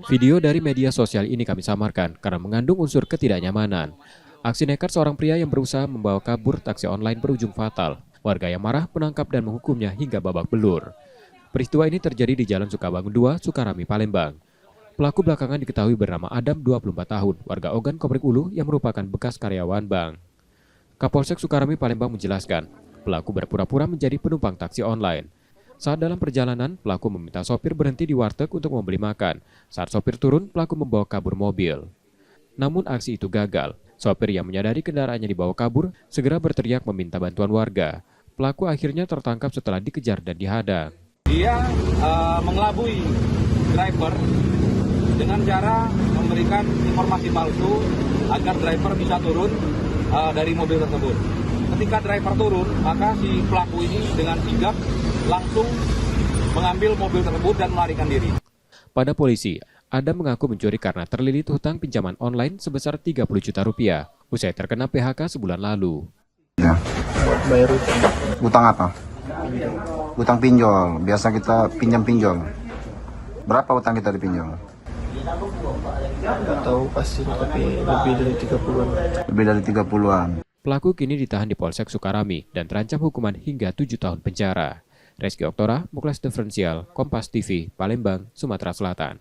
Video dari media sosial ini kami samarkan karena mengandung unsur ketidaknyamanan. Aksi nekat seorang pria yang berusaha membawa kabur taksi online berujung fatal. Warga yang marah menangkap dan menghukumnya hingga babak belur. Peristiwa ini terjadi di Jalan Sukabangun 2, Sukarami, Palembang. Pelaku belakangan diketahui bernama Adam, 24 tahun, warga Ogan, Komering Ulu yang merupakan bekas karyawan bank. Kapolsek Sukarami, Palembang menjelaskan, pelaku berpura-pura menjadi penumpang taksi online. Saat dalam perjalanan, pelaku meminta sopir berhenti di warteg untuk membeli makan. Saat sopir turun, pelaku membawa kabur mobil. Namun aksi itu gagal. Sopir yang menyadari kendaraannya dibawa kabur, segera berteriak meminta bantuan warga. Pelaku akhirnya tertangkap setelah dikejar dan dihadang. Dia mengelabui driver dengan cara memberikan informasi palsu agar driver bisa turun dari mobil tersebut. Ketika driver turun, maka si pelaku ini dengan sigap langsung mengambil mobil tersebut dan melarikan diri. Pada polisi, Adam mengaku mencuri karena terlilit hutang pinjaman online sebesar 30 juta rupiah, usai terkena PHK sebulan lalu. Ya. Bayar utang. Utang apa? Utang pinjol. Biasa kita pinjam-pinjol. Berapa utang kita dipinjol? Nggak tahu pasti, tapi lebih dari 30-an. Lebih dari 30-an. Pelaku kini ditahan di Polsek Sukarami dan terancam hukuman hingga 7 tahun penjara. Reski Oktora, Muklas Diferensial, Kompas TV, Palembang, Sumatera Selatan.